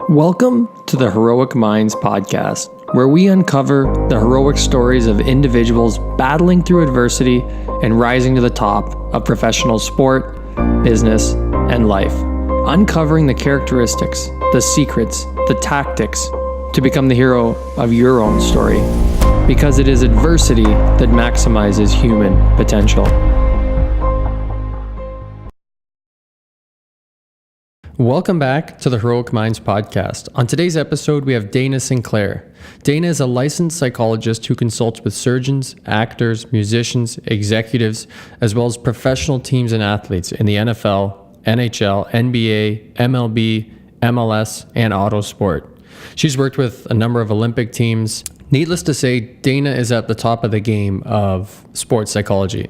Welcome to the Heroic Minds podcast, where we uncover the heroic stories of individuals battling through adversity and rising to the top of professional sport, business, and life, uncovering the characteristics, the secrets, the tactics to become the hero of your own story, because it is adversity that maximizes human potential. Welcome back to the Heroic Minds podcast. On today's episode, we have Dana Sinclair. Dana is a licensed psychologist who consults with surgeons, actors, musicians, executives, as well as professional teams and athletes in the NFL, NHL, NBA, MLB, MLS, and auto sport. She's worked with a number of Olympic teams. Needless to say, Dana is at the top of the game of sports psychology.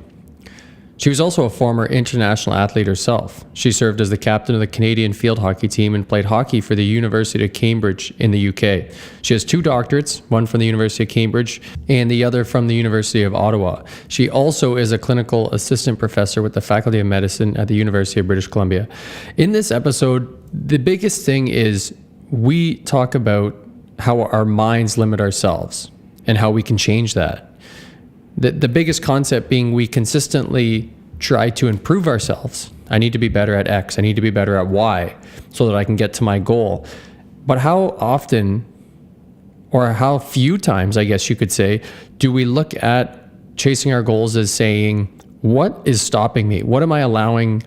She was also a former international athlete herself. She served as the captain of the Canadian field hockey team and played hockey for the University of Cambridge in the UK. She has 2 doctorates, one from the University of Cambridge and the other from the University of Ottawa. She also is a clinical assistant professor with the Faculty of Medicine at the University of British Columbia. In this episode, the biggest thing is we talk about how our minds limit ourselves and how we can change that. The biggest concept being we consistently try to improve ourselves. I need to be better at X. I need to be better at Y so that I can get to my goal. But how often, or how few times, I guess you could say, do we look at chasing our goals as saying, what is stopping me? What am I allowing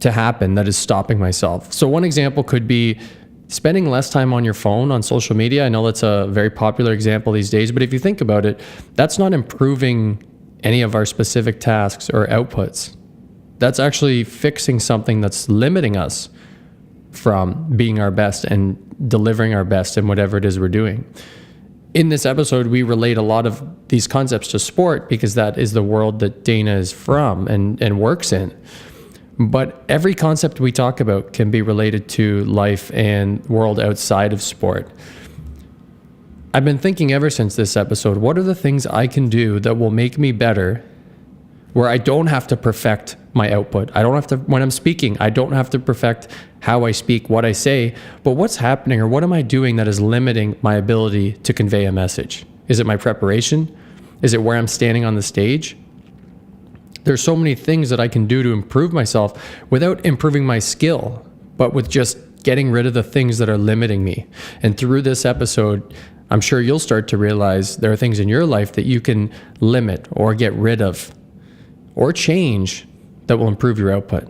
to happen that is stopping myself? So one example could be spending less time on your phone, on social media. I know that's a very popular example these days, but if you think about it, that's not improving any of our specific tasks or outputs. That's actually fixing something that's limiting us from being our best and delivering our best in whatever it is we're doing. In this episode, we relate a lot of these concepts to sport because that is the world that Dana is from and works in. But every concept we talk about can be related to life and world outside of sport. I've been thinking ever since this episode, what are the things I can do that will make me better where I don't have to perfect my output? I don't have to, when I'm speaking, I don't have to perfect how I speak, what I say, but what's happening or what am I doing that is limiting my ability to convey a message? Is it my preparation? Is it where I'm standing on the stage? There's so many things that I can do to improve myself without improving my skill, but with just getting rid of the things that are limiting me. And through this episode, I'm sure you'll start to realize there are things in your life that you can limit or get rid of or change that will improve your output.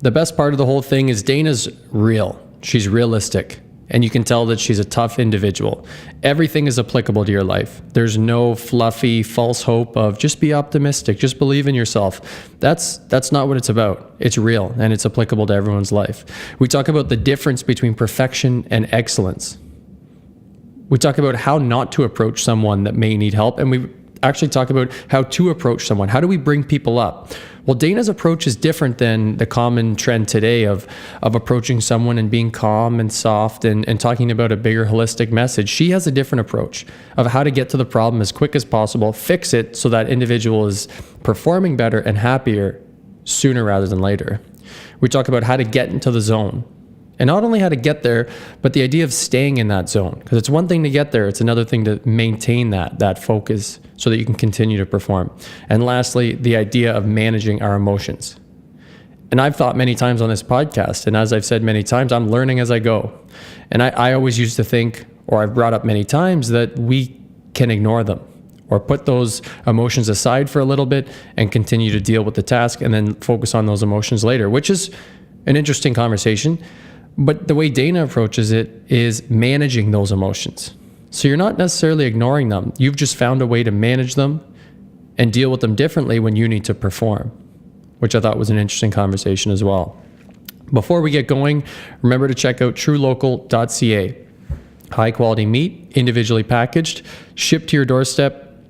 The best part of the whole thing is Dana's real. She's realistic. And you can tell that she's a tough individual. Everything is applicable to your life. There's no fluffy, false hope of just be optimistic, just believe in yourself. That's not what it's about. It's real and it's applicable to everyone's life. We talk about the difference between perfection and excellence. We talk about how not to approach someone that may need help, and we actually talk about how to approach someone. How do we bring people up? Well, Dana's approach is different than the common trend today of approaching someone and being calm and soft and talking about a bigger holistic message. She has a different approach of how to get to the problem as quick as possible, fix it so that individual is performing better and happier sooner rather than later. We talk about how to get into the zone. And not only how to get there, but the idea of staying in that zone. Because it's one thing to get there, it's another thing to maintain that focus so that you can continue to perform. And lastly, the idea of managing our emotions. And I've thought many times on this podcast, and as I've said many times, I'm learning as I go. And I always used to think, or I've brought up many times, that we can ignore them or put those emotions aside for a little bit and continue to deal with the task and then focus on those emotions later, which is an interesting conversation. But the way Dana approaches it is managing those emotions. So you're not necessarily ignoring them. You've just found a way to manage them and deal with them differently when you need to perform, which I thought was an interesting conversation as well. Before we get going, remember to check out truelocal.ca. High quality meat, individually packaged, shipped to your doorstep.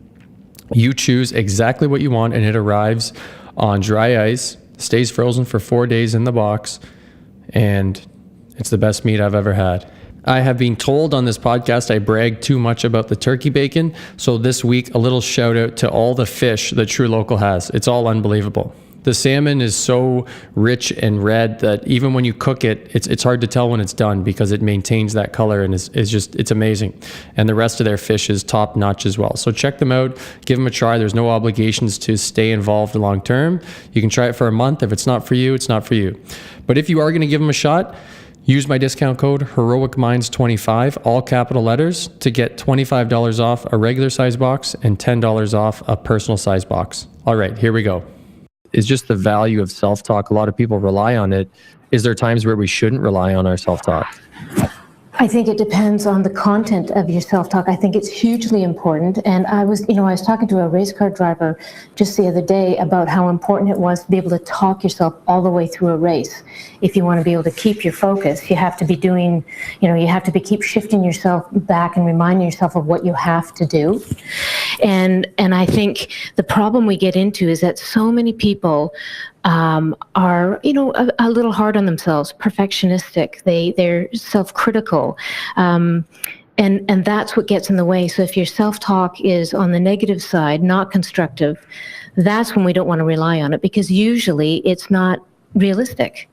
You choose exactly what you want and it arrives on dry ice, stays frozen for 4 days in the box, and it's the best meat I've ever had. I have been told on this podcast I brag too much about the turkey bacon, so this week a little shout out to all the fish that True Local has. It's all unbelievable. The salmon is so rich and red that even when you cook it, it's hard to tell when it's done because it maintains that color and it's amazing. And the rest of their fish is top notch as well. So check them out, give them a try. There's no obligations to stay involved long term. You can try it for a month. If it's not for you, it's not for you. But if you are going to give them a shot, use my discount code HeroicMinds25, all capital letters, to get $25 off a regular size box and $10 off a personal size box. All right, here we go. It's just the value of self-talk. A lot of people rely on it. Is there times where we shouldn't rely on our self-talk? I think it depends on the content of your self-talk. I think it's hugely important. And I was talking to a race car driver just the other day about how important it was to be able to talk yourself all the way through a race. If you want to be able to keep your focus, you have to be doing, you have to keep shifting yourself back and reminding yourself of what you have to do. And I think the problem we get into is that so many people are, a little hard on themselves, perfectionistic. They're self-critical, and that's what gets in the way. So if your self-talk is on the negative side, not constructive, that's when we don't want to rely on it, because usually it's not realistic,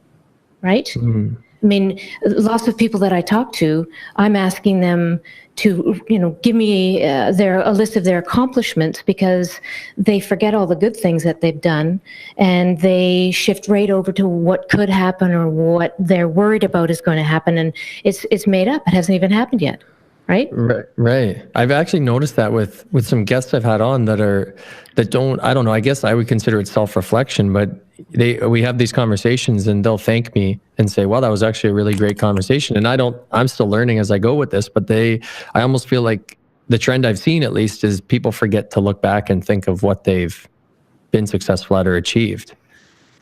right? Mm-hmm. I mean, lots of people that I talk to, I'm asking them to, give me a list of their accomplishments, because they forget all the good things that they've done and they shift right over to what could happen or what they're worried about is going to happen. And it's made up. It hasn't even happened yet. Right? Right. I've actually noticed that with some guests I've had on that don't, I don't know, I guess I would consider it self-reflection, but we have these conversations and they'll thank me and say, well, that was actually a really great conversation. And I'm still learning as I go with this, but I almost feel like the trend I've seen, at least, is people forget to look back and think of what they've been successful at or achieved.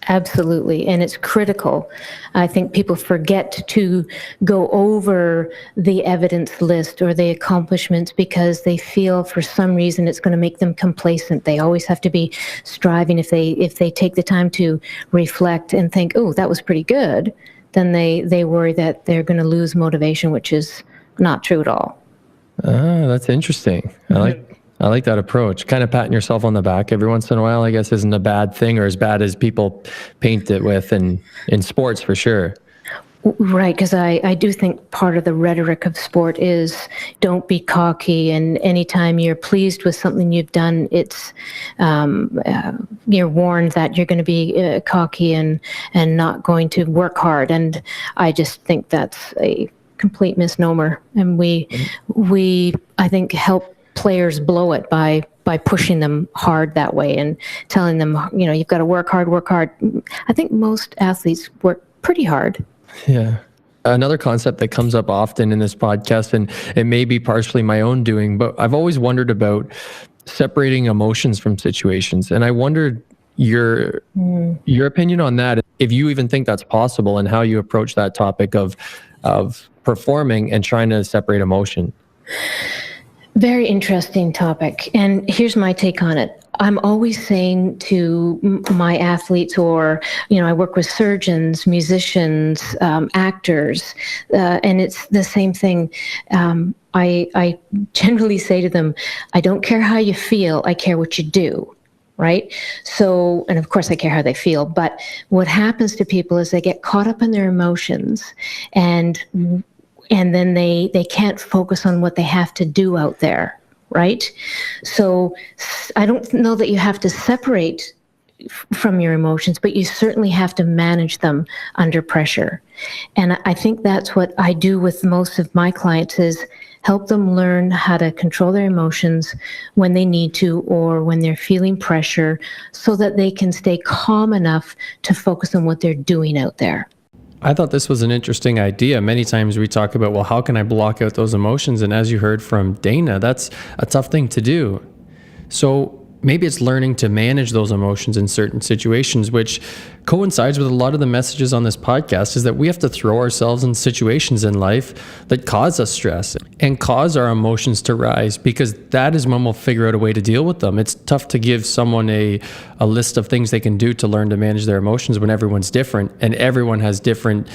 Absolutely. And it's critical. I think people forget to go over the evidence list or the accomplishments because they feel for some reason it's going to make them complacent. They always have to be striving. If they take the time to reflect and think, oh, that was pretty good, then they worry that they're going to lose motivation, which is not true at all. That's interesting. Mm-hmm. I like that approach. Kind of patting yourself on the back every once in a while, I guess, isn't a bad thing, or as bad as people paint it with in sports, for sure. Right, because I do think part of the rhetoric of sport is don't be cocky, and anytime you're pleased with something you've done, it's you're warned that you're going to be cocky and not going to work hard. And I just think that's a complete misnomer. And we I think, help players blow it by pushing them hard that way and telling them, you've got to work hard. I think most athletes work pretty hard. Yeah. Another concept that comes up often in this podcast, and it may be partially my own doing, but I've always wondered about separating emotions from situations. And I wondered your opinion on that, if you even think that's possible, and how you approach that topic of performing and trying to separate emotion. Very interesting topic. And here's my take on it. I'm always saying to my athletes, or, I work with surgeons, musicians, actors, and it's the same thing. I generally say to them, I don't care how you feel, I care what you do. Right? So, and of course I care how they feel, but what happens to people is they get caught up in their emotions, and then they can't focus on what they have to do out there, right? So I don't know that you have to separate from your emotions, but you certainly have to manage them under pressure. And I think that's what I do with most of my clients, is help them learn how to control their emotions when they need to, or when they're feeling pressure, so that they can stay calm enough to focus on what they're doing out there. I thought this was an interesting idea. Many times we talk about, well, how can I block out those emotions? And as you heard from Dana, that's a tough thing to do. So maybe it's learning to manage those emotions in certain situations, which coincides with a lot of the messages on this podcast, is that we have to throw ourselves in situations in life that cause us stress and cause our emotions to rise, because that is when we'll figure out a way to deal with them. It's tough to give someone a list of things they can do to learn to manage their emotions when everyone's different, and everyone has different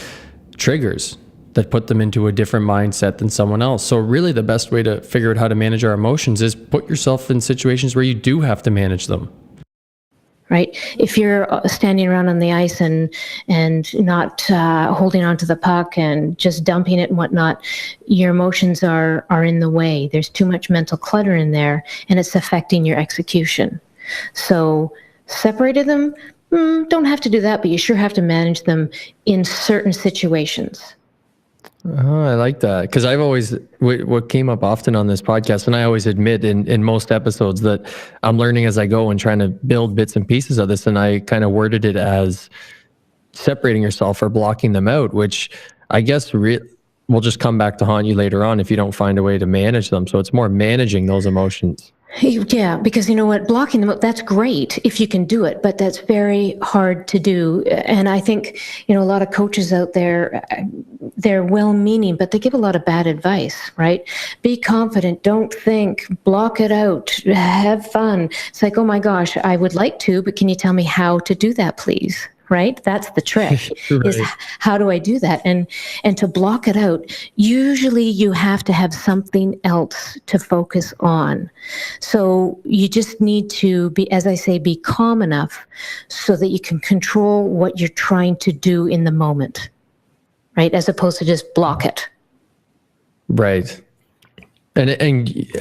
triggers that put them into a different mindset than someone else. So really the best way to figure out how to manage our emotions is put yourself in situations where you do have to manage them. right? If you're standing around on the ice and not holding on to the puck and just dumping it and whatnot, your emotions are in the way. There's too much mental clutter in there, and it's affecting your execution. So separated them, don't have to do that, but you sure have to manage them in certain situations. Oh, I like that, because I've always, what came up often on this podcast, and I always admit in most episodes that I'm learning as I go and trying to build bits and pieces of this, and I kind of worded it as separating yourself or blocking them out, which I guess will just come back to haunt you later on if you don't find a way to manage them. So it's more managing those emotions. Yeah, because you know what, blocking them out, that's great if you can do it, but that's very hard to do. And I think, a lot of coaches out there, they're well-meaning, but they give a lot of bad advice, right? Be confident, don't think, block it out, have fun. It's like, oh my gosh, I would like to, but can you tell me how to do that, please? Right? That's the trick. Right. Is how do I do that? And to block it out, usually you have to have something else to focus on. So you just need to be, as I say, be calm enough so that you can control what you're trying to do in the moment, right? As opposed to just block it. Right. And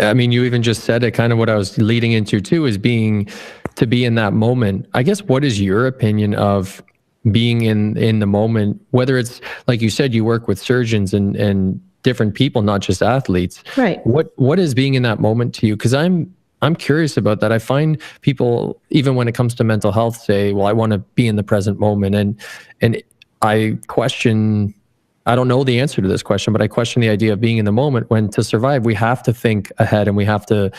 I mean, you even just said it, kind of what I was leading into too, is to be in that moment. I guess, what is your opinion of being in the moment, whether it's, like you said, you work with surgeons and different people, not just athletes. Right. What is being in that moment to you? Because I'm curious about that. I find people, even when it comes to mental health, say, well, I want to be in the present moment. And I question, I don't know the answer to this question, but I question the idea of being in the moment, when to survive, we have to think ahead, and we have to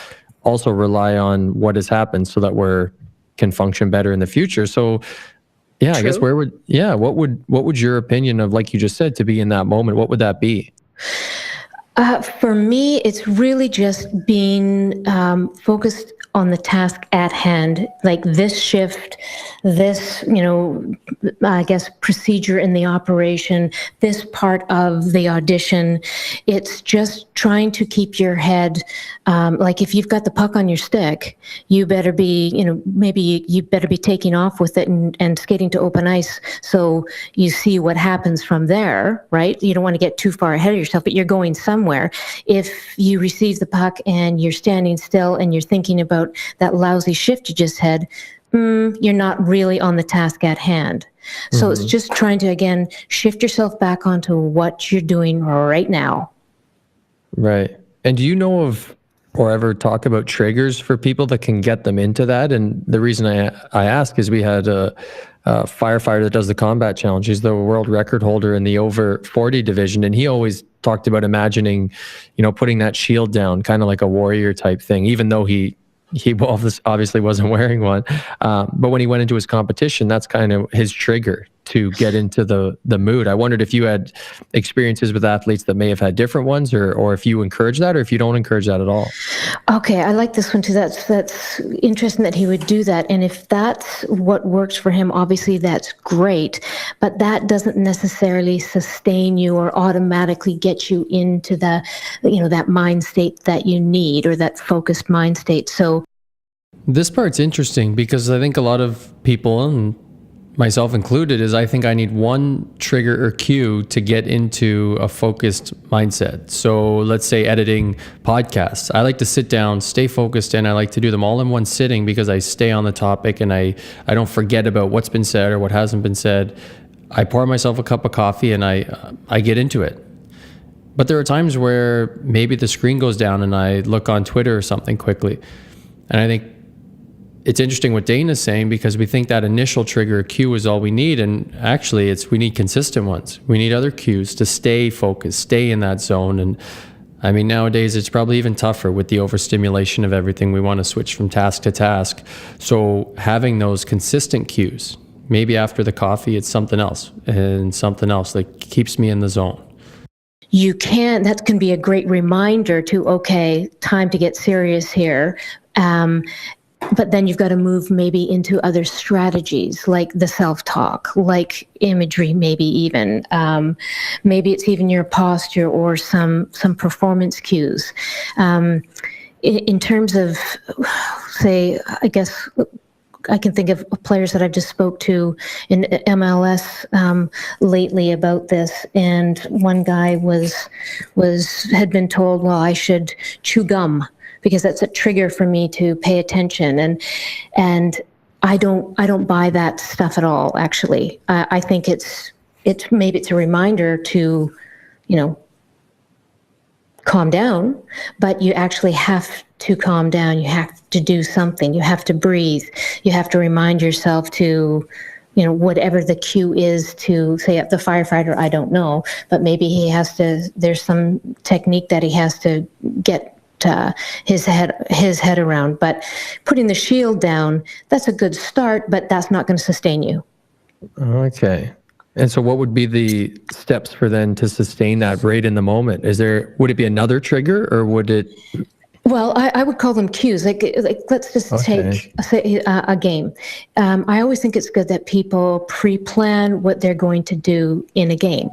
also rely on what has happened so that can function better in the future. So yeah, True. I guess what would your opinion of, like you just said, to be in that moment, what would that be? For me, it's really just being focused on the task at hand, like this shift, this, I guess, procedure in the operation, this part of the audition. It's just trying to keep your head, like if you've got the puck on your stick, you better be, maybe you better be taking off with it and skating to open ice, so you see what happens from there, right? You don't want to get too far ahead of yourself, but you're going somewhere. If you receive the puck and you're standing still and you're thinking about that lousy shift you just had, you're not really on the task at hand. So It's just trying to, again, shift yourself back onto what you're doing right now. Right. And do you know of, or ever talk about triggers for people that can get them into that? And the reason I ask is we had a firefighter that does the combat challenge. He's the world record holder in the over 40 division. And he always talked about imagining, putting that shield down, kind of like a warrior type thing, even though he obviously wasn't wearing one. But when he went into his competition, that's kind of his trigger to get into the mood. I wondered if you had experiences with athletes that may have had different ones, or if you encourage that, or if you don't encourage that at all. Okay, I like this one too. That's interesting that he would do that. And if that's what works for him, obviously that's great. But that doesn't necessarily sustain you or automatically get you into the, that mind state that you need, or that focused mind state. So this part's interesting, because I think a lot of people, and myself included, is I think I need one trigger or cue to get into a focused mindset. So let's say editing podcasts. I like to sit down, stay focused, and I like to do them all in one sitting, because I stay on the topic and I don't forget about what's been said or what hasn't been said. I pour myself a cup of coffee and I get into it. But there are times where maybe the screen goes down and I look on Twitter or something quickly. And I think it's interesting what Dana's saying, because we think that initial trigger or cue is all we need. And actually we need consistent ones. We need other cues to stay focused, stay in that zone. And I mean, nowadays it's probably even tougher with the overstimulation of everything. We want to switch from task to task. So having those consistent cues, maybe after the coffee, it's something else and something else that keeps me in the zone. That can be a great reminder to, okay, time to get serious here. But then you've got to move maybe into other strategies, like the self-talk, like imagery, maybe even. Maybe it's even your posture or some performance cues. In terms of, say, I guess, I can think of players that I've just spoke to in MLS lately about this, and one guy had been told, well, I should chew gum because that's a trigger for me to pay attention, and I don't buy that stuff at all. Actually, I think it's maybe it's a reminder to, calm down, but you actually have to calm down. You have to do something. You have to breathe. You have to remind yourself to, whatever the cue is to say the firefighter, I don't know, but maybe there's some technique that he has to get his head around. But putting the shield down, that's a good start, but that's not going to sustain you. Okay. And so what would be the steps for then to sustain that right in the moment? Would it be another trigger, or would it? Well, I would call them cues. Like let's just take a game. I always think it's good that people pre-plan what they're going to do in a game,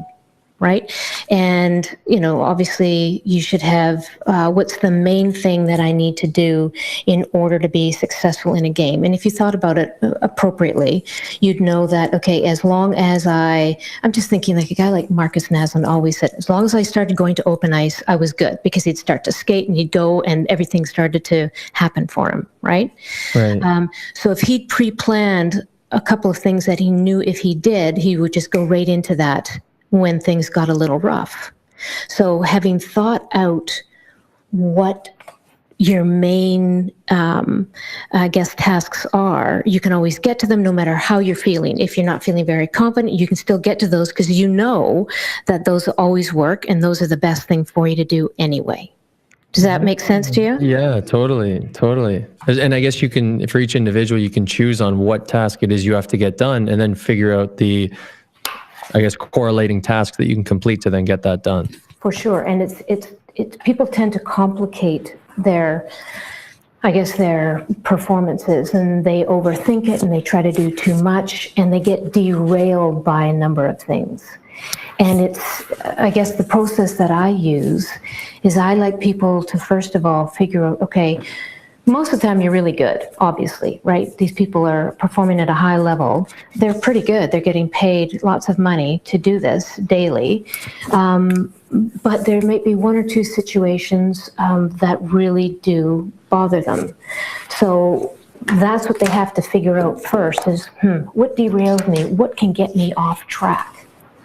right? And, obviously you should have what's the main thing that I need to do in order to be successful in a game. And if you thought about it appropriately, you'd know that, okay, as long as I'm just thinking like a guy like Marcus Naslund always said, as long as I started going to open ice, I was good, because he'd start to skate and he'd go and everything started to happen for him, right? Right. So if he'd pre-planned a couple of things that he knew if he did, he would just go right into that when things got a little rough. So having thought out what your main, tasks are, you can always get to them no matter how you're feeling. If you're not feeling very confident, you can still get to those because you know that those always work and those are the best thing for you to do anyway. Does that make sense to you? Yeah, totally. And I guess you can, for each individual, you can choose on what task it is you have to get done and then figure out the, correlating tasks that you can complete to then get that done. For sure. And it's people tend to complicate their performances, and they overthink it and they try to do too much and they get derailed by a number of things. And the process that I use is I like people to first of all figure out, okay, most of the time you're really good, obviously, right? These people are performing at a high level. They're pretty good. They're getting paid lots of money to do this daily. But there may be one or two situations that really do bother them. So that's what they have to figure out first is, what derails me? What can get me off track?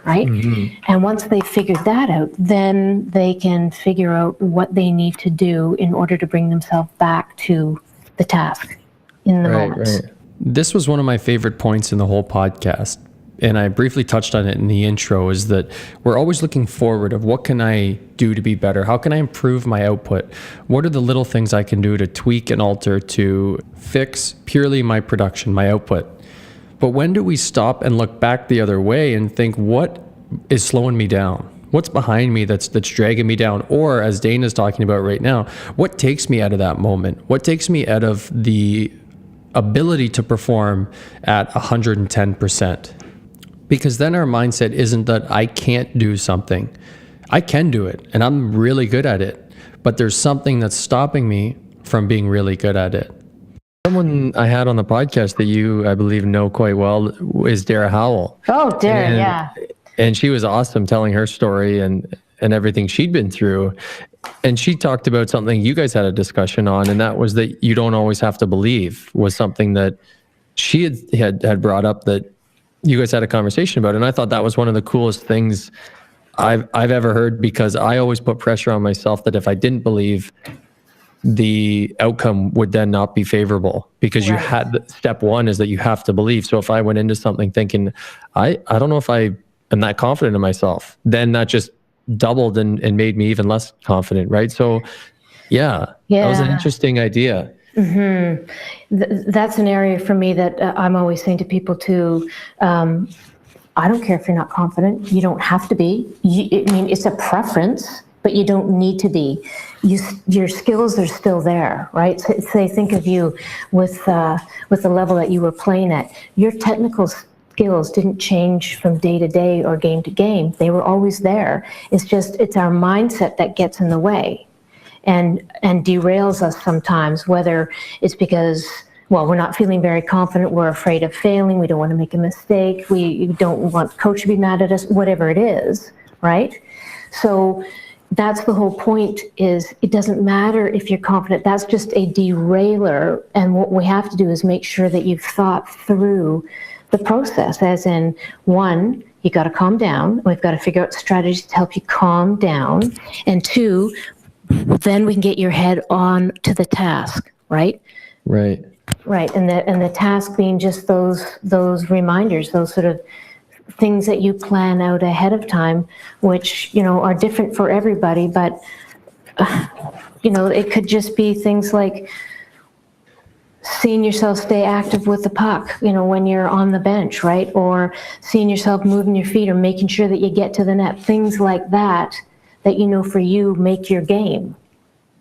Right? Mm-hmm. And once they figure that out, then they can figure out what they need to do in order to bring themselves back to the task in the moment. Right. This was one of my favorite points in the whole podcast, and I briefly touched on it in the intro, is that we're always looking forward of what can I do to be better? How can I improve my output? What are the little things I can do to tweak and alter to fix purely my production, my output? But when do we stop and look back the other way and think, what is slowing me down? What's behind me that's dragging me down? Or as Dana's talking about right now, what takes me out of that moment? What takes me out of the ability to perform at 110%? Because then our mindset isn't that I can't do something. I can do it and I'm really good at it, but there's something that's stopping me from being really good at it. Someone I had on the podcast that you, I believe, know quite well is Dara Howell. Oh, Dara, yeah. And she was awesome telling her story and everything she'd been through. And she talked about something you guys had a discussion on, and that was that you don't always have to believe, was something that she had brought up that you guys had a conversation about. And I thought that was one of the coolest things I've ever heard, because I always put pressure on myself that if I didn't believe, the outcome would then not be favorable, because you had step one is that you have to believe. So if I went into something thinking, I don't know if I am that confident in myself, then that just doubled and made me even less confident. Right. So that was an interesting idea. Mm-hmm. That's an area for me that I'm always saying to people too. I don't care if you're not confident. You don't have to be. It's a preference, but you don't need to be. Your skills are still there, right? So, say, think of you with the level that you were playing at. Your technical skills didn't change from day to day or game to game. They were always there. It's our mindset that gets in the way and derails us sometimes, whether it's because well, we're not feeling very confident, we're afraid of failing, we don't want to make a mistake, we don't want coach to be mad at us, whatever it is, right? So that's the whole point, is it doesn't matter if you're confident, that's just a derailer. And what we have to do is make sure that you've thought through the process, as in, one, you got to calm down. We've got to figure out strategies to help you calm down. And two, then we can get your head on to the task, right? Right. Right. And the task being just those reminders, those sort of things that you plan out ahead of time, which, are different for everybody. But, it could just be things like seeing yourself stay active with the puck, when you're on the bench, right? Or seeing yourself moving your feet or making sure that you get to the net, things like that for you make your game.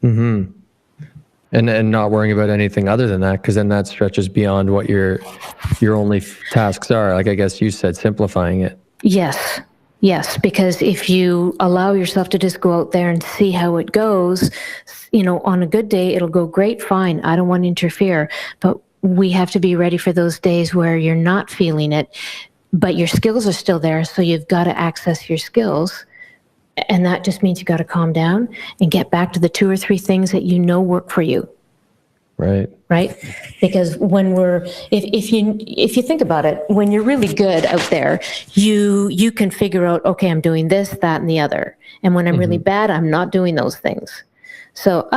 Mm-hmm. And not worrying about anything other than that, because then that stretches beyond what your only tasks are. Like I guess you said, simplifying it. Yes, because if you allow yourself to just go out there and see how it goes, on a good day, it'll go great, fine. I don't want to interfere. But we have to be ready for those days where you're not feeling it, but your skills are still there. So you've got to access your skills. And that just means you got to calm down and get back to the 2 or 3 things that work for you. Right. Because when if you think about it, when you're really good out there, you can figure out, okay, I'm doing this, that, and the other. And when I'm really bad, I'm not doing those things. So,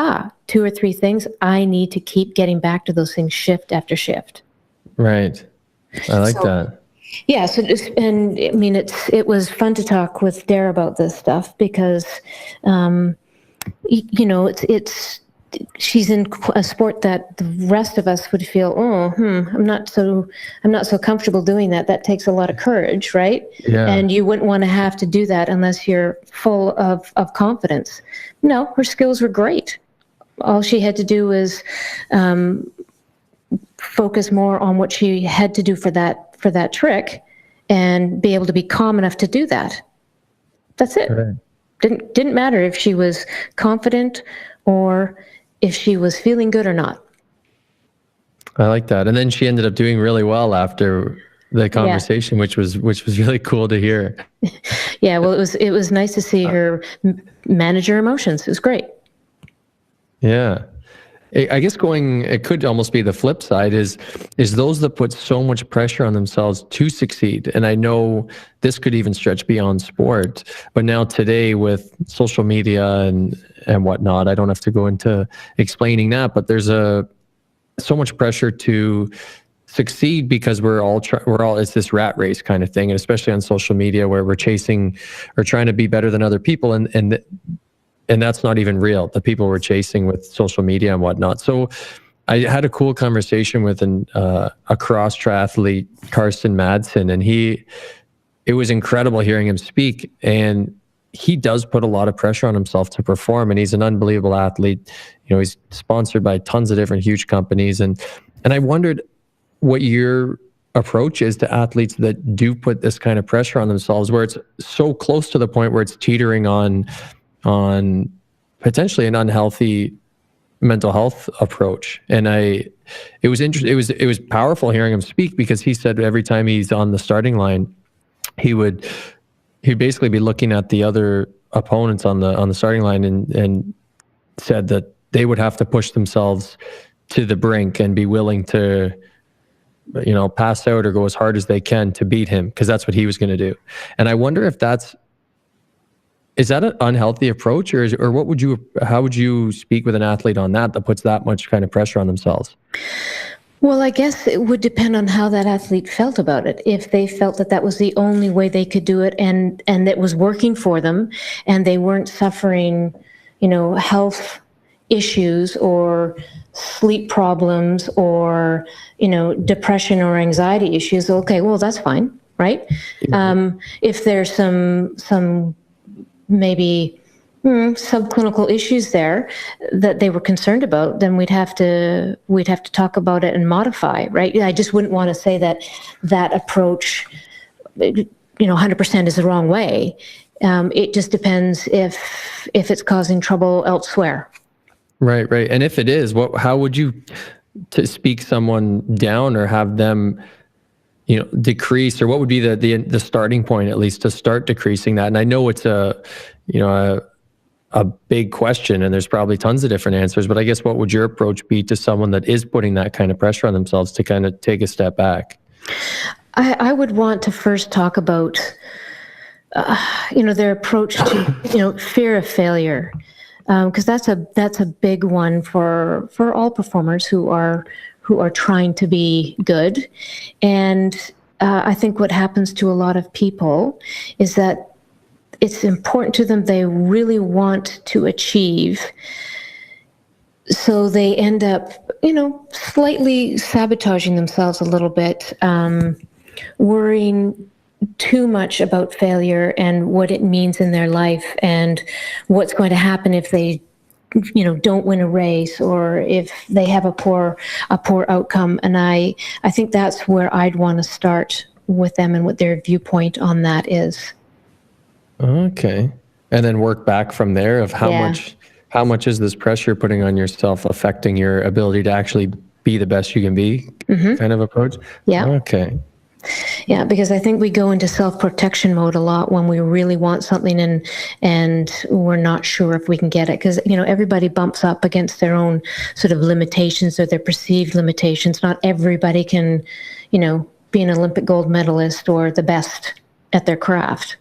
2 or 3 things, I need to keep getting back to those things shift after shift. Right. I like that. Yeah, so it was fun to talk with Dare about this stuff because, she's in a sport that the rest of us would feel, I'm not so comfortable doing that. That takes a lot of courage, right? Yeah. And you wouldn't want to have to do that unless you're full of confidence. No, her skills were great. All she had to do was focus more on what she had to do for that trick and be able to be calm enough to do that. That's it. Right. Didn't matter if she was confident or if she was feeling good or not. I like that. And then she ended up doing really well after the conversation, which was really cool to hear. Yeah, well, it was nice to see her manage her emotions. It was great. Yeah. I guess it could almost be the flip side is those that put so much pressure on themselves to succeed. And I know this could even stretch beyond sport, but now today with social media and whatnot, I don't have to go into explaining that, but there's so much pressure to succeed because we're all it's this rat race kind of thing. And especially on social media where we're chasing or trying to be better than other people. And that's not even real, the people we're chasing with social media and whatnot. So I had a cool conversation with a cross triathlete, Carson Madsen, and it was incredible hearing him speak. And he does put a lot of pressure on himself to perform, and he's an unbelievable athlete. He's sponsored by tons of different huge companies. And I wondered what your approach is to athletes that do put this kind of pressure on themselves, where it's so close to the point where it's teetering on potentially an unhealthy mental health approach. And it was interesting. It was powerful hearing him speak, because he said every time he's on the starting line, he'd basically be looking at the other opponents on the starting line and said that they would have to push themselves to the brink and be willing to pass out or go as hard as they can to beat him, because that's what he was going to do. And I wonder if is that an unhealthy approach, or how would you speak with an athlete on that puts that much kind of pressure on themselves? Well, I guess it would depend on how that athlete felt about it. If they felt that was the only way they could do it and it was working for them and they weren't suffering, health issues or sleep problems or, depression or anxiety issues, okay, well, that's fine, right? Mm-hmm. If there's some maybe subclinical issues there that they were concerned about, then we'd have to talk about it and modify, right? I just wouldn't want to say that approach, 100% is the wrong way. It just depends if it's causing trouble elsewhere. Right. And if it is, how would you to speak someone down or have them, decrease, or what would be the starting point, at least, to start decreasing that? And I know it's a big question, and there's probably tons of different answers, but I guess what would your approach be to someone that is putting that kind of pressure on themselves to kind of take a step back? I would want to first talk about, their approach to, fear of failure, because that's a big one for all performers who are trying to be good. And I think what happens to a lot of people is that it's important to them. They really want to achieve. So they end up, slightly sabotaging themselves a little bit, worrying too much about failure and what it means in their life and what's going to happen if they, don't win a race, or if they have a poor outcome. And I think that's where I'd want to start with them and what their viewpoint on that is. Okay. And then work back from there of how much is this pressure putting on yourself affecting your ability to actually be the best you can be, kind of approach? Yeah. Okay. Yeah, because I think we go into self-protection mode a lot when we really want something and we're not sure if we can get it. Because, everybody bumps up against their own sort of limitations or their perceived limitations. Not everybody can, be an Olympic gold medalist or the best at their craft.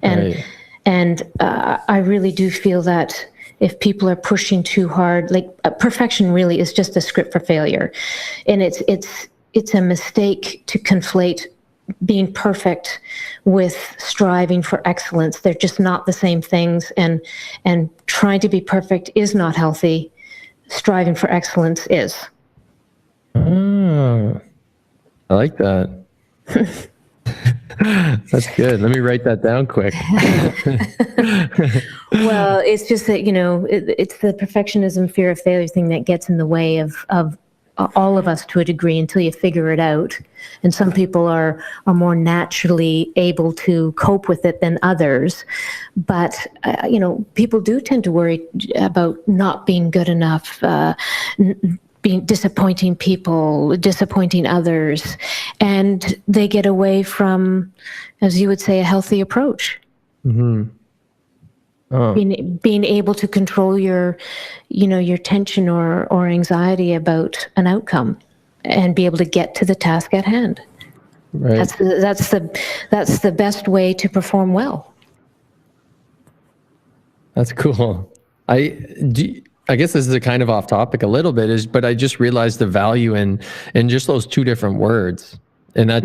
And I really do feel that if people are pushing too hard, like perfection really is just a script for failure. And it's a mistake to conflate being perfect with striving for excellence. They're just not the same things. And trying to be perfect is not healthy. Striving for excellence is. Oh, I like that. That's good. Let me write that down quick. Well, it's just that, it's the perfectionism, fear of failure thing that gets in the way of all of us to a degree until you figure it out. And some people are more naturally able to cope with it than others. But, people do tend to worry about not being good enough, being disappointing people, disappointing others, and they get away from, as you would say, a healthy approach. Mm-hmm. Oh. Being able to control your tension or anxiety about an outcome, and be able to get to the task at hand. Right. That's the best way to perform well. That's cool. I guess this is a kind of off topic a little bit, but I just realized the value in just those two different words. And that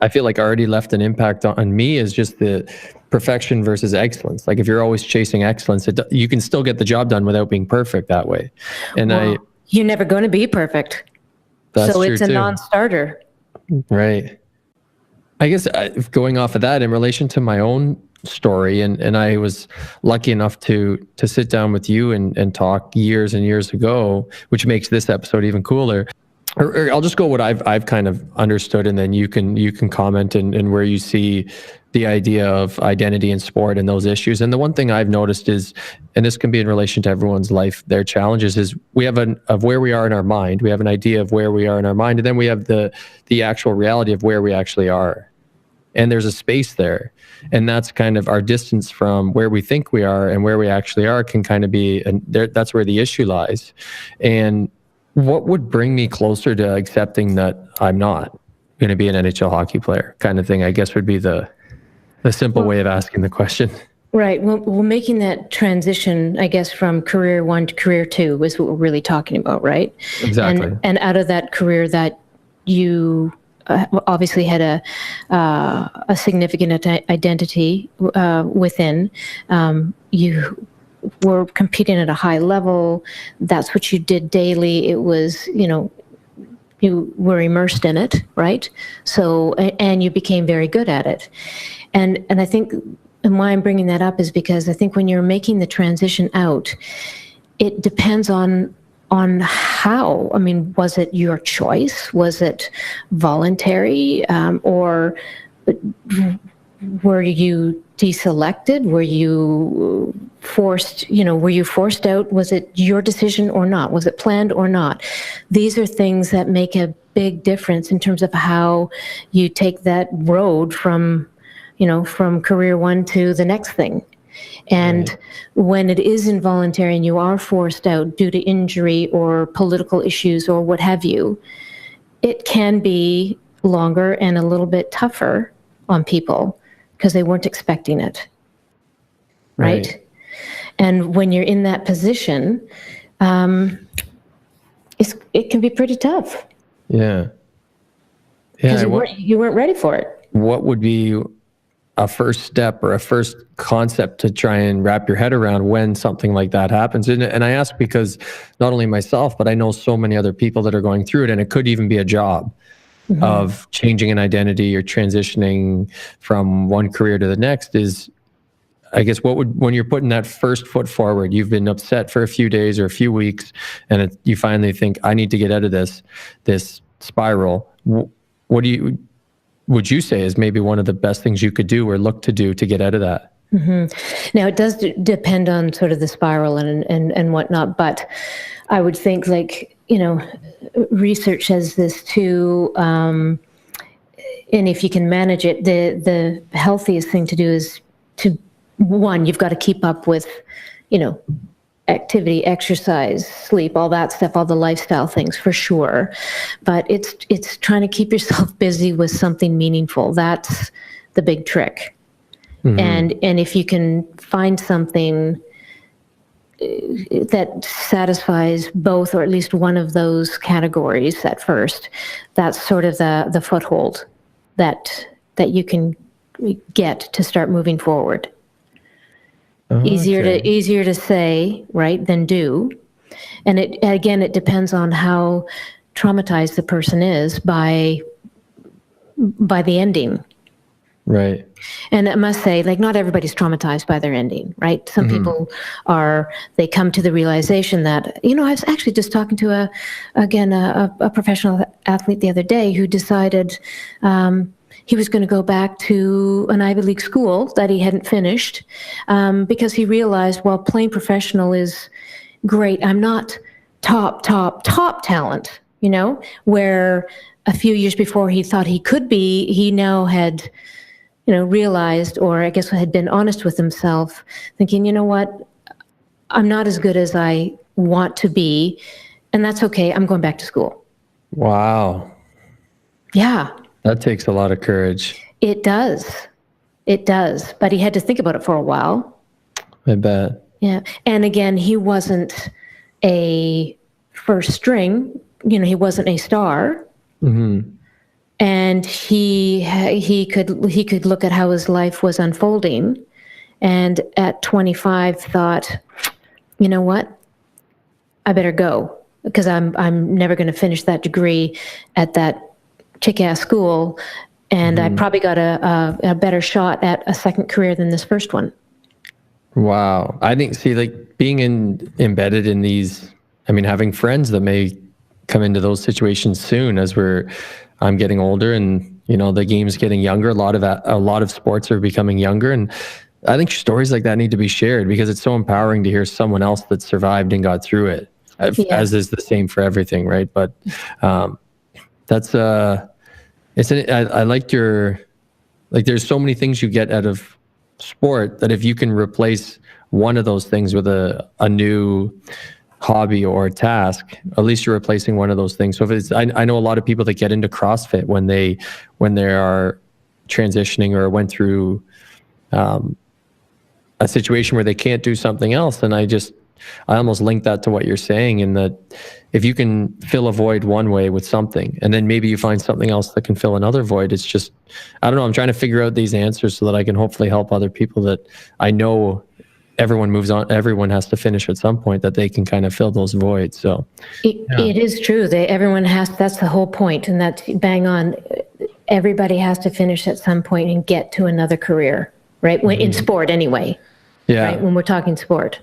I feel like already left an impact on me, is just the perfection versus excellence. Like if you're always chasing excellence, you can still get the job done without being perfect that way. And you're never going to be perfect. That's so true it's a too. non-starter. Right. I guess going off of that, in relation to my own story, and I was lucky enough to sit down with you and talk years and years ago, which makes this episode even cooler. Or I'll just go what I've kind of understood, and then you can comment and where you see the idea of identity in sport and those issues. And the one thing I've noticed is, and this can be in relation to everyone's life, their challenges, is we have of where we are in our mind. We have an idea of where we are in our mind, and then we have the actual reality of where we actually are. And there's a space there. And that's kind of our distance from where we think we are and where we actually are can kind of be, and that's where the issue lies. And what would bring me closer to accepting that I'm not going to be an NHL hockey player, kind of thing, I guess would be the simple way of asking the question. Right. Well, making that transition, I guess, from career 1 to career 2 is what we're really talking about, right? Exactly. And out of that career that you obviously had a significant identity within, you were competing at a high level. That's what you did daily. It was, you were immersed in it, right? So, and you became very good at it. And I think, and why I'm bringing that up is because I think when you're making the transition out, it depends on how. I mean, was it your choice? Was it voluntary? Or were you deselected? Were you forced out? Was it your decision or not? Was it planned or not? These are things that make a big difference in terms of how you take that road from career one to the next thing. And when it is involuntary and you are forced out due to injury or political issues or what have you, it can be longer and a little bit tougher on people because they weren't expecting it. Right? And when you're in that position, it can be pretty tough. Yeah. Because you weren't ready for it. What would be a first step or a first concept to try and wrap your head around when something like that happens? And I ask because not only myself, but I know so many other people that are going through it, and it could even be a job of changing an identity or transitioning from one career to the next. Is, I guess, when you're putting that first foot forward, you've been upset for a few days or a few weeks, and you finally think, I need to get out of this spiral. What would you say is maybe one of the best things you could do or look to do to get out of that? Now, it does depend on sort of the spiral and whatnot, but I would think, research says this too, and if you can manage it, the healthiest thing to do is you've got to keep up with, activity, exercise, sleep, all that stuff, all the lifestyle things for sure. But it's trying to keep yourself busy with something meaningful. That's the big trick. And if you can find something that satisfies both or at least one of those categories at first, that's sort of the foothold that you can get to start moving forward. Easier to say, right, than do. And it depends on how traumatized the person is by the ending. Right. And I must say, not everybody's traumatized by their ending, right? Some people they come to the realization that, I was actually just talking to a professional athlete the other day who decided he was going to go back to an Ivy League school that he hadn't finished because he realized, well, playing professional is great. I'm not top talent, where a few years before he thought he could be, he now had, realized, or I guess had been honest with himself, thinking, you know what, I'm not as good as I want to be, and that's okay. I'm going back to school. Wow. Yeah. That takes a lot of courage. It does. But he had to think about it for a while. I bet. Yeah. And again, he wasn't a first string, he wasn't a star. And he could look at how his life was unfolding, and at 25 thought, you know what, I better go, because I'm never going to finish that degree at that kick-ass school, and I probably got a better shot at a second career than this first one. Wow. I think, being embedded in these, having friends that may come into those situations soon as I'm getting older, and the game's getting younger. A lot of sports are becoming younger, and I think stories like that need to be shared because it's so empowering to hear someone else that survived and got through it. As is the same for everything, right? But that's I liked your, there's so many things you get out of sport that if you can replace one of those things with a new hobby or task, at least you're replacing one of those things. So if it's, I know a lot of people that get into CrossFit when they are transitioning or went through a situation where they can't do something else. And I almost link that to what you're saying, in that if you can fill a void one way with something, and then maybe you find something else that can fill another void, it's just, I don't know, I'm trying to figure out these answers so that I can hopefully help other people that I know. Everyone moves on. Everyone has to finish at some point, that they can kind of fill those voids. So it is true. Everyone has. That's the whole point, and that's bang on. Everybody has to finish at some point and get to another career, right? In sport, anyway. Yeah. Right? When we're talking sport.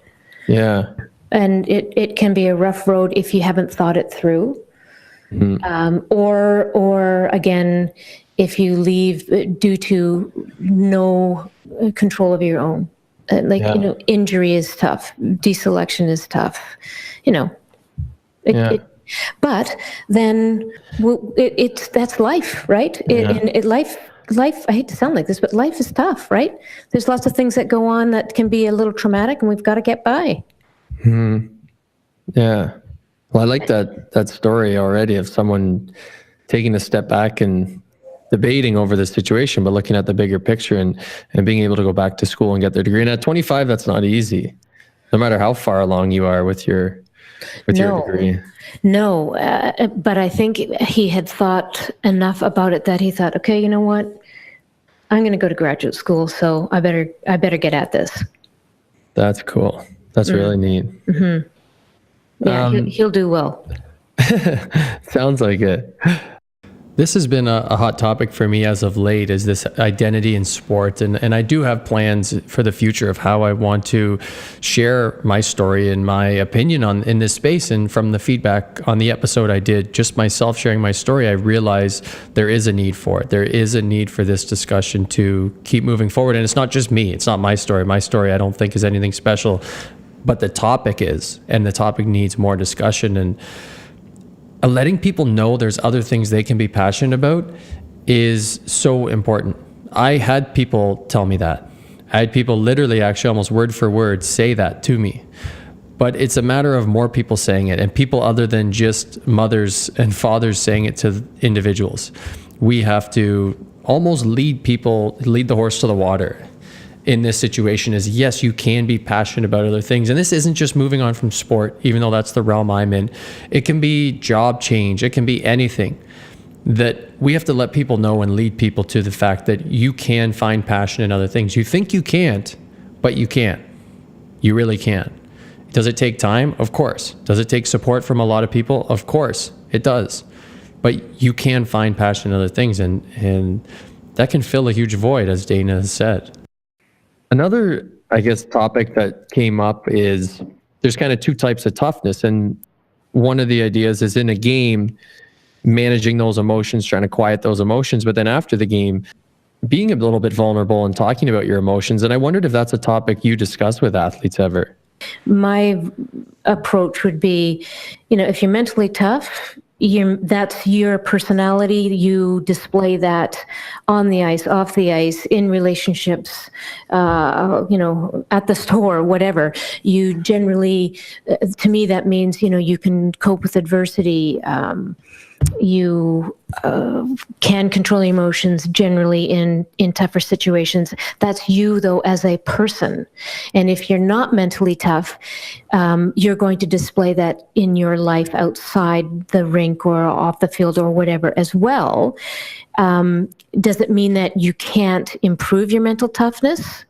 Yeah. And it can be a rough road if you haven't thought it through. Or again, if you leave due to no control of your own, injury is tough, deselection is tough, but then that's life, right? Life, I hate to sound like this, but life is tough, right? There's lots of things that go on that can be a little traumatic, and we've got to get by. Yeah. Well, I like that story already of someone taking a step back and debating over the situation, but looking at the bigger picture and being able to go back to school and get their degree. And at 25, that's not easy, no matter how far along you are with your degree. No, but I think he had thought enough about it that he thought, okay, you know what? I'm going to go to graduate school, so I better get at this. That's cool. That's really neat. Mm-hmm. Yeah, he'll do well. Sounds like it. This has been a hot topic for me as of late, is this identity in sport. And I do have plans for the future of how I want to share my story and my opinion in this space. And from the feedback on the episode I did, just myself sharing my story, I realized there is a need for it. There is a need for this discussion to keep moving forward. And it's not just me. It's not my story. My story I don't think is anything special, but the topic is, and the topic needs more discussion. And letting people know there's other things they can be passionate about is so important. I had people tell me that. I had people literally, actually almost word for word, say that to me. But it's a matter of more people saying it, and people other than just mothers and fathers saying it to individuals. We have to almost lead the horse to the water in this situation. Is yes, you can be passionate about other things. And this isn't just moving on from sport, even though that's the realm I'm in. It can be job change. It can be anything. That we have to let people know and lead people to the fact that you can find passion in other things. You think you can't, but you can. You really can. Does it take time? Of course. Does it take support from a lot of people? Of course it does. But you can find passion in other things, and that can fill a huge void, as Dana has said. Another, I guess, topic that came up is there's kind of two types of toughness. And one of the ideas is in a game, managing those emotions, trying to quiet those emotions. But then after the game, being a little bit vulnerable and talking about your emotions. And I wondered if that's a topic you discuss with athletes ever. My approach would be, if you're mentally tough, that's your personality. You display that on the ice, off the ice, in relationships, at the store, whatever. You generally, to me, that means, you can cope with adversity. You can control your emotions generally in tougher situations. That's you, though, as a person. And if you're not mentally tough, you're going to display that in your life outside the rink or off the field or whatever as well. Does it mean that you can't improve your mental toughness?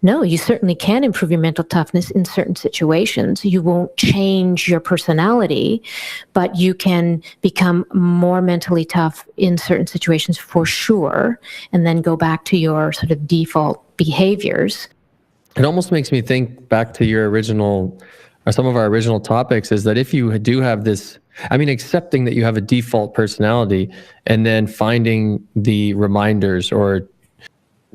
No, you certainly can improve your mental toughness in certain situations. You won't change your personality, but you can become more mentally tough in certain situations for sure, and then go back to your sort of default behaviors. It almost makes me think back to your original, or some of our original topics, is that if you do have this, accepting that you have a default personality and then finding the reminders or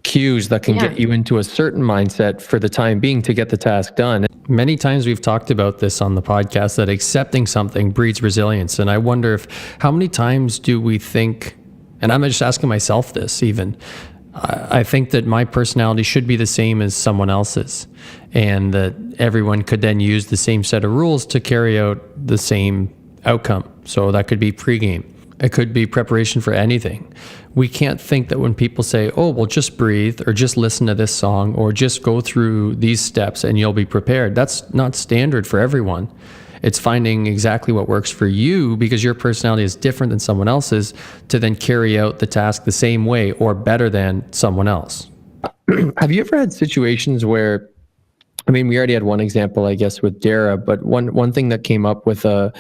cues that can get you into a certain mindset for the time being to get the task done. Many times we've talked about this on the podcast, that accepting something breeds resilience. And I wonder how many times do we think, and I'm just asking myself this even, I think that my personality should be the same as someone else's, and that everyone could then use the same set of rules to carry out the same outcome. So that could be pregame. It could be preparation for anything. We can't think that when people say, oh, well, just breathe, or just listen to this song, or just go through these steps and you'll be prepared. That's not standard for everyone. It's finding exactly what works for you, because your personality is different than someone else's, to then carry out the task the same way or better than someone else. Have you ever had situations where, we already had one example, I guess, with Dara, but one thing that came up with a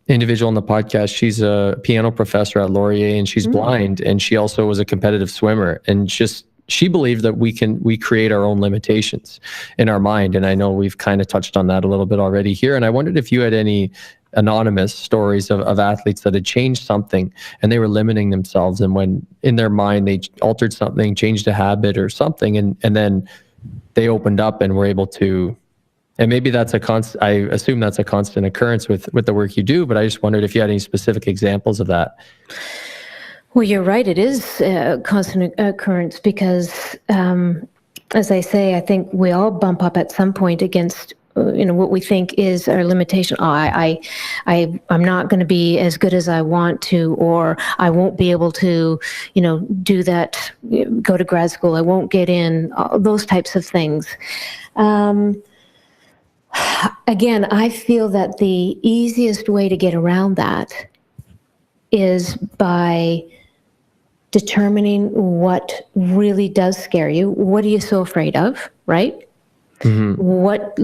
individual on the podcast, she's a piano professor at Laurier, and she's blind, and she also was a competitive swimmer, and she believed that we create our own limitations in our mind. And I know we've kind of touched on that a little bit already here, and I wondered if you had any anonymous stories of athletes that had changed something and they were limiting themselves. And when in their mind, they altered something, changed a habit or something, and then they opened up and were able to, and maybe that's I assume that's a constant occurrence with the work you do, but I just wondered if you had any specific examples of that. Well, you're right. It is a constant occurrence because, as I say, I think we all bump up at some point against what we think is our limitation. I'm not going to be as good as I want to, or I won't be able to, do that, go to grad school. I won't get in, those types of things. Again, I feel that the easiest way to get around that is by determining what really does scare you. What are you so afraid of, right? Mm-hmm. What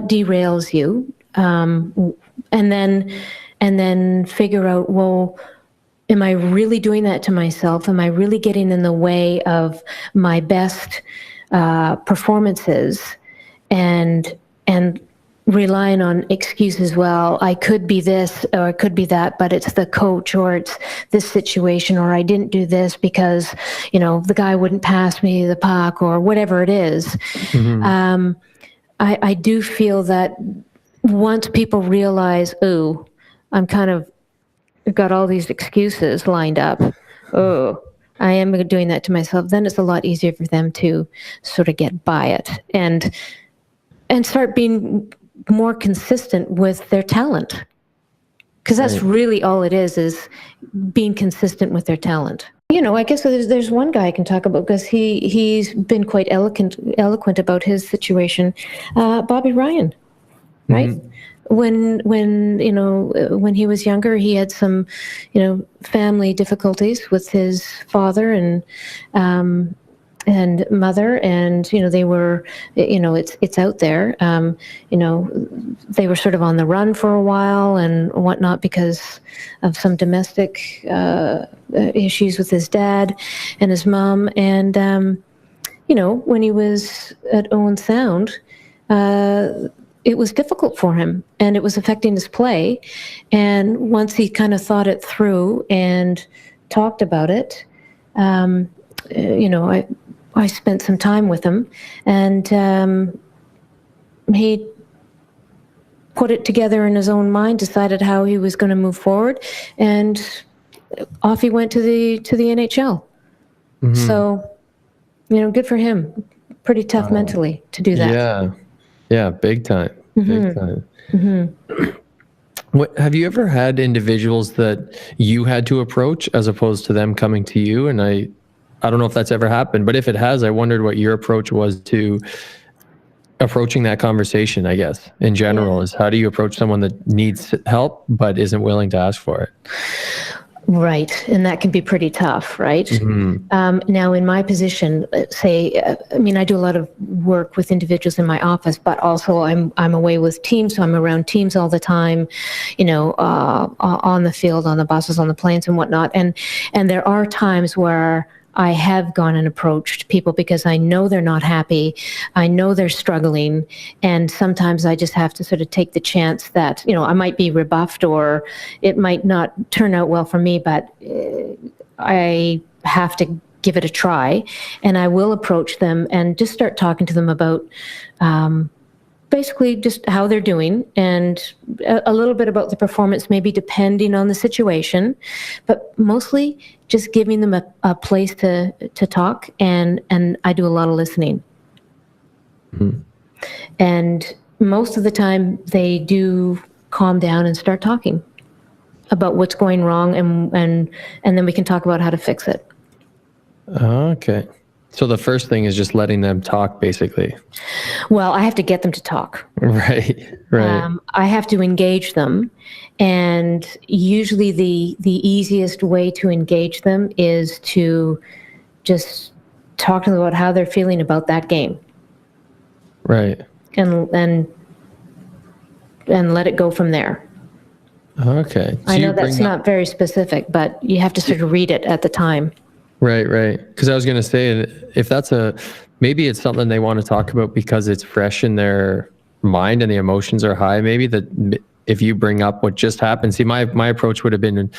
derails you? And then figure out, well, am I really doing that to myself? Am I really getting in the way of my best performances? And relying on excuses, well, I could be this or I could be that, but it's the coach or it's this situation, or I didn't do this because, the guy wouldn't pass me the puck or whatever it is. Mm-hmm. I do feel that once people realize, oh, I've got all these excuses lined up. Oh, I am doing that to myself. Then it's a lot easier for them to sort of get by it and start being more consistent with their talent, because that's really all it is being consistent with their talent. I guess there's one guy I can talk about because he's been quite eloquent about his situation. Bobby Ryan, right? Mm-hmm. When he was younger, he had some family difficulties with his father and mother, and they were, it's out there. They were sort of on the run for a while and whatnot because of some domestic issues with his dad and his mom. And when he was at Owen Sound, it was difficult for him, and it was affecting his play. And once he kind of thought it through and talked about it, I spent some time with him, and he put it together in his own mind, decided how he was going to move forward, and off he went to the NHL. Mm-hmm. So, good for him. Pretty tough mentally to do that. Yeah, big time. Mm-hmm. Big time. Mm-hmm. Have you ever had individuals that you had to approach as opposed to them coming to you? And I don't know if that's ever happened, but if it has, I wondered what your approach was to approaching that conversation, I guess, in general. Is how do you approach someone that needs help but isn't willing to ask for it? Right. And that can be pretty tough, right? Mm-hmm. Now, in my position, I do a lot of work with individuals in my office, but also I'm away with teams, so I'm around teams all the time, on the field, on the buses, on the planes and whatnot. And there are times where I have gone and approached people because I know they're not happy. I know they're struggling. And sometimes I just have to sort of take the chance that, I might be rebuffed or it might not turn out well for me, but I have to give it a try. And I will approach them and just start talking to them about basically just how they're doing and a little bit about the performance, maybe depending on the situation, but mostly just giving them a place to talk. And I do a lot of listening. Mm-hmm. And most of the time they do calm down and start talking about what's going wrong. And then we can talk about how to fix it. Okay. So the first thing is just letting them talk, basically. Well, I have to get them to talk. Right. I have to engage them. And usually the easiest way to engage them is to just talk to them about how they're feeling about that game. Right. And let it go from there. Okay. So I know that's not very specific, but you have to sort of read it at the time. Right. Because I was going to say, if maybe it's something they want to talk about because it's fresh in their mind and the emotions are high, maybe that if you bring up what just happened, see, my approach would have been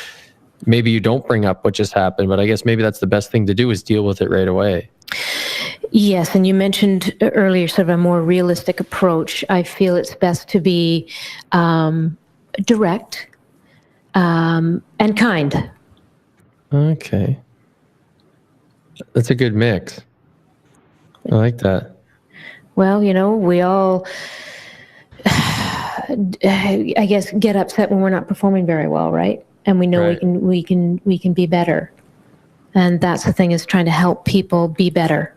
maybe you don't bring up what just happened, but I guess maybe that's the best thing to do is deal with it right away. Yes, and you mentioned earlier sort of a more realistic approach. I feel it's best to be direct and kind. Okay. That's a good mix. I like that. Well, we all, I guess, get upset when we're not performing very well, right? And we know Right. we can be better. And that's the thing, is trying to help people be better.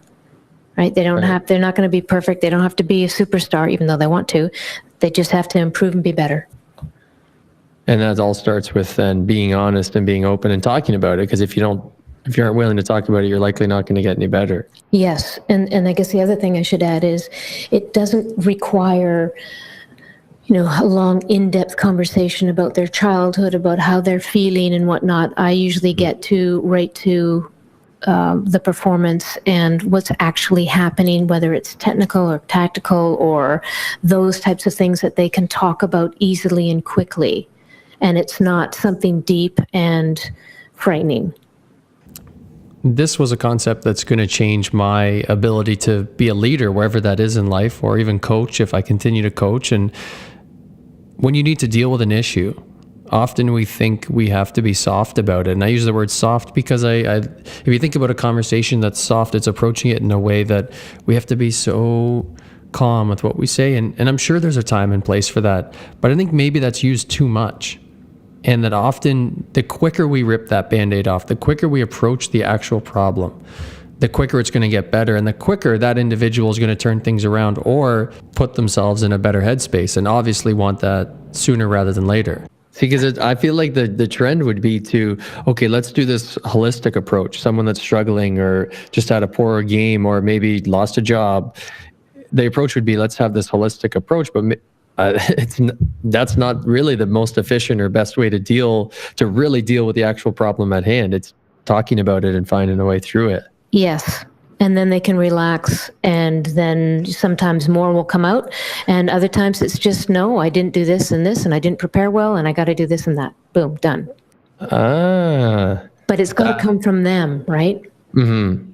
Right? They're not going to be perfect. They don't have to be a superstar, even though they want to. They just have to improve and be better. And that all starts with then being honest and being open and talking about it. Because if you aren't willing to talk about it, you're likely not going to get any better. Yes. And I guess the other thing I should add is it doesn't require, a long, in-depth conversation about their childhood, about how they're feeling and whatnot. I usually get right to the performance and what's actually happening, whether it's technical or tactical or those types of things that they can talk about easily and quickly. And it's not something deep and frightening. This was a concept that's going to change my ability to be a leader, wherever that is in life, or even coach if I continue to coach. And when you need to deal with an issue, often we think we have to be soft about it. And I use the word soft because if you think about a conversation that's soft, it's approaching it in a way that we have to be so calm with what we say. And I'm sure there's a time and place for that. But I think maybe that's used too much. And that often the quicker we rip that Band-Aid off, the quicker we approach the actual problem, the quicker it's going to get better. And the quicker that individual is going to turn things around or put themselves in a better headspace, and obviously want that sooner rather than later. See, because I feel like the trend would be to, okay, let's do this holistic approach. Someone that's struggling or just had a poor game or maybe lost a job, the approach would be, let's have this holistic approach. But that's not really the most efficient or best way to really deal with the actual problem at hand. It's talking about it and finding a way through it. Yes. And then they can relax, and then sometimes more will come out. And other times it's just, no, I didn't do this, and I didn't prepare well, and I got to do this and that. Boom, done. But it's got to come from them, right? Mm-hmm.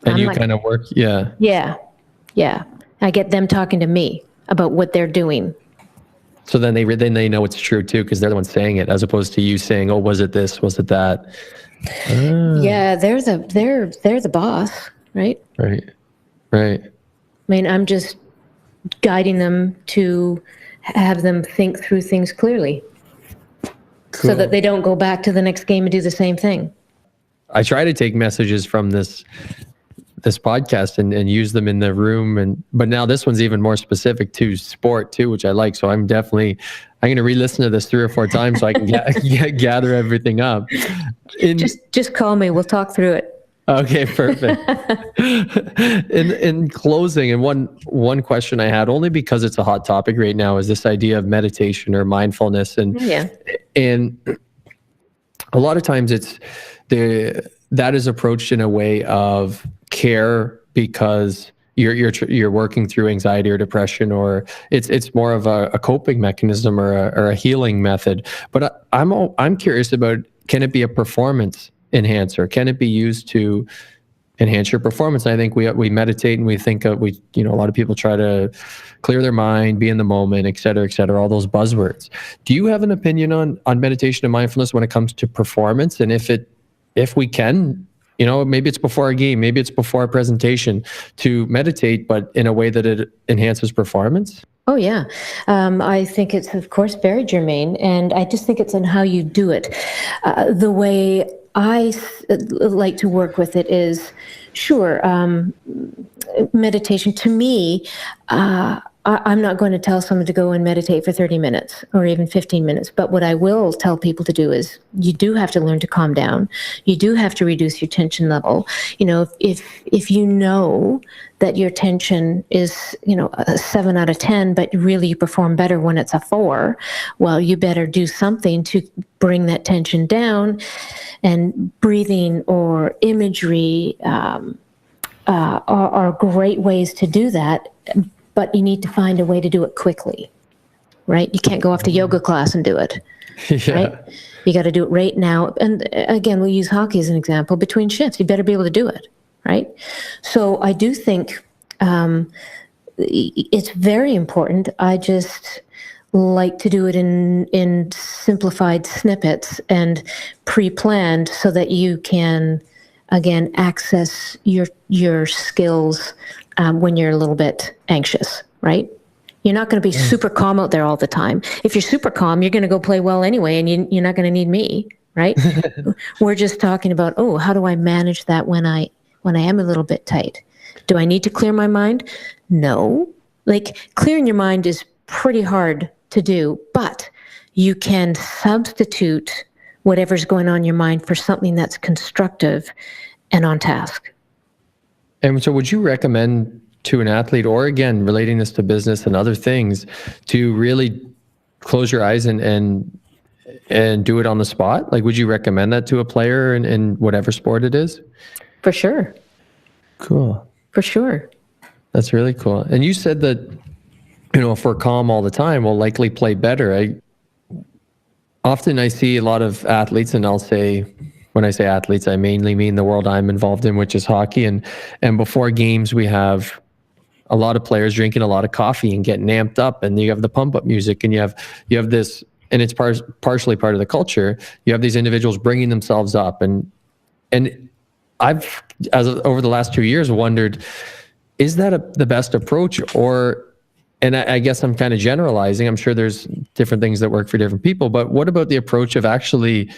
And you kind of work, yeah. Yeah. I get them talking to me about what they're doing. So then they know it's true too, because they're the ones saying it, as opposed to you saying, "Oh, was it this? Was it that?" Yeah, they're the boss, right? Right. I mean, I'm just guiding them to have them think through things clearly, so that they don't go back to the next game and do the same thing. I try to take messages from this podcast and use them in the room, but now this one's even more specific to sport too, which I like. So I'm going to re-listen to this 3 or 4 times so I can gather everything up. Just call me. We'll talk through it. Okay, perfect. In closing, and one question I had, only because it's a hot topic right now, is this idea of meditation or mindfulness, and a lot of times that is approached in a way of care because you're working through anxiety or depression, or it's more of a coping mechanism or a healing method. But I'm curious about, can it be a performance enhancer? Can it be used to enhance your performance? I think we meditate and we think a lot of people try to clear their mind, be in the moment, et cetera, all those buzzwords. Do you have an opinion on meditation and mindfulness when it comes to performance? And if we can, maybe it's before a game, maybe it's before a presentation, to meditate, but in a way that it enhances performance? Oh, yeah. I think it's, of course, very germane. And I just think it's in how you do it. The way I like to work with it is, sure, meditation to me, I'm not going to tell someone to go and meditate for 30 minutes or even 15 minutes. But what I will tell people to do is, you do have to learn to calm down. You do have to reduce your tension level. If you know that your tension is, a 7 out of 10, but really you perform better when it's a 4, well, you better do something to bring that tension down. And breathing or imagery are great ways to do that. but you need to find a way to do it quickly, right? You can't go off to yoga class and do it, right? You got to do it right now. And again, we'll use hockey as an example. Between shifts, you better be able to do it, right? So I do think it's very important. I just like to do it in simplified snippets and pre-planned so that you can, again, access your skills when you're a little bit anxious, right? You're not going to be super calm out there all the time. If you're super calm, you're going to go play well anyway, and you're not going to need me, right? We're just talking about, how do I manage that when I am a little bit tight? Do I need to clear my mind? No. Like, clearing your mind is pretty hard to do, but you can substitute whatever's going on in your mind for something that's constructive and on task. And so would you recommend to an athlete, or again, relating this to business and other things, to really close your eyes and do it on the spot? Like, would you recommend that to a player in whatever sport it is? For sure. Cool. For sure. That's really cool. And you said that, if we're calm all the time, we'll likely play better. Often I see a lot of athletes, and when I say athletes, I mainly mean the world I'm involved in, which is hockey. And before games, we have a lot of players drinking a lot of coffee and getting amped up, and you have the pump up music, and you have this, and it's partially part of the culture. You have these individuals bringing themselves up, and I've, over the last 2 years, wondered, is that the best approach? And I guess I'm kind of generalizing. I'm sure there's different things that work for different people, but what about the approach of actually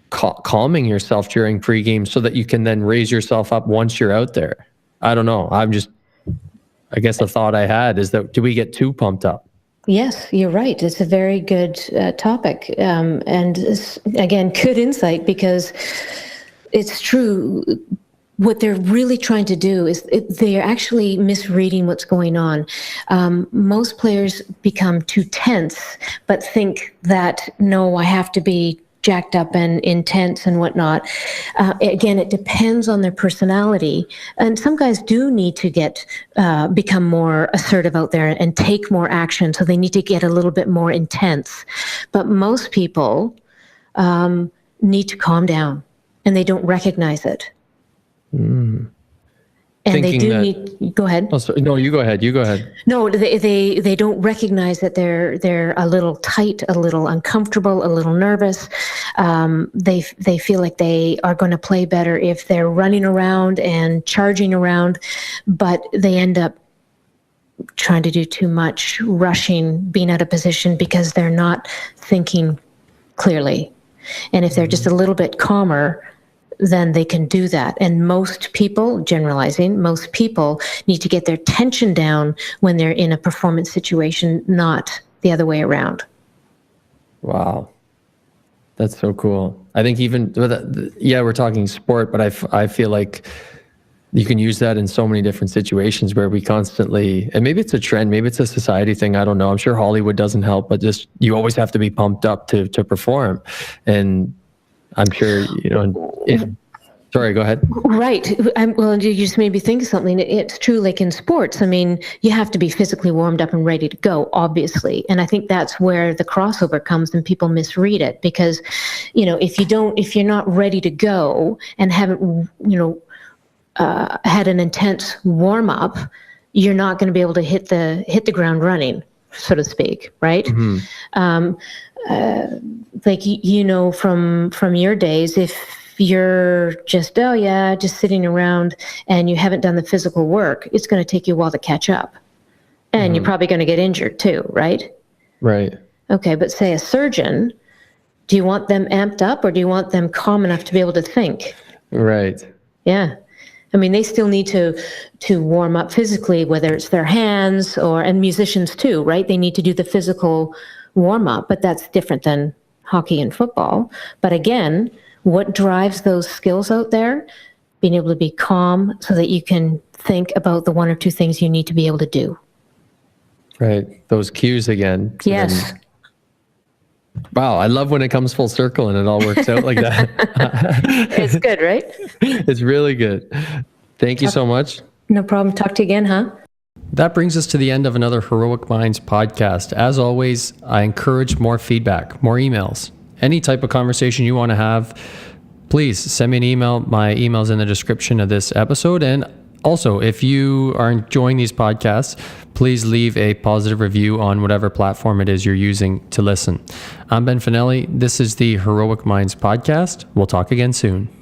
calming yourself during pregame so that you can then raise yourself up once you're out there? I don't know. I guess the thought I had is that, do we get too pumped up? Yes, you're right. It's a very good topic. And again, good insight, because it's true. What they're really trying to do is they're actually misreading what's going on. Most players become too tense, but think that, no, I have to be jacked up and intense and whatnot. Again, it depends on their personality. And some guys do need to become more assertive out there and take more action. So they need to get a little bit more intense. But most people need to calm down, and they don't recognize it. And they do need. Go ahead. Oh, sorry. No, you go ahead. No, they don't recognize that they're a little tight, a little uncomfortable, a little nervous. They feel like they are going to play better if they're running around and charging around, but they end up trying to do too much, rushing, being out of position because they're not thinking clearly. And if they're just a little bit calmer, then they can do that. And most people, generalizing, most people need to get their tension down when they're in a performance situation, not the other way around. Wow. That's so cool. I think even, we're talking sport, but I feel like you can use that in so many different situations where we constantly, and maybe it's a trend, maybe it's a society thing, I don't know. I'm sure Hollywood doesn't help, but just, you always have to be pumped up to perform. And I'm sure, sorry, go ahead. Right. Well, you just made me think of something. It's true, like in sports. I mean, you have to be physically warmed up and ready to go, obviously. And I think that's where the crossover comes and people misread it, because, if you're not ready to go and haven't, had an intense warm up, you're not going to be able to hit the ground running, so to speak. Right. Mm-hmm. From your days, if you're just sitting around and you haven't done the physical work, it's going to take you a while to catch up, and you're probably going to get injured too, right? Right. Okay, but say a surgeon, do you want them amped up, or do you want them calm enough to be able to think? Right. Yeah. I mean, they still need to warm up physically, whether it's their hands and musicians too, right? They need to do the physical warm up, but that's different than hockey and football. But again, what drives those skills out there? Being able to be calm so that you can think about the one or two things you need to be able to do. Right. Those cues again. Yes. Wow. I love when it comes full circle and it all works out like that. It's good, right? It's really good. Thank you so much. No problem. Talk to you again, huh? That brings us to the end of another Heroic Minds podcast. As always, I encourage more feedback, more emails. Any type of conversation you want to have, please send me an email. My email's in the description of this episode. And also, if you are enjoying these podcasts, please leave a positive review on whatever platform it is you're using to listen. I'm Ben Finelli. This is the Heroic Minds podcast. We'll talk again soon.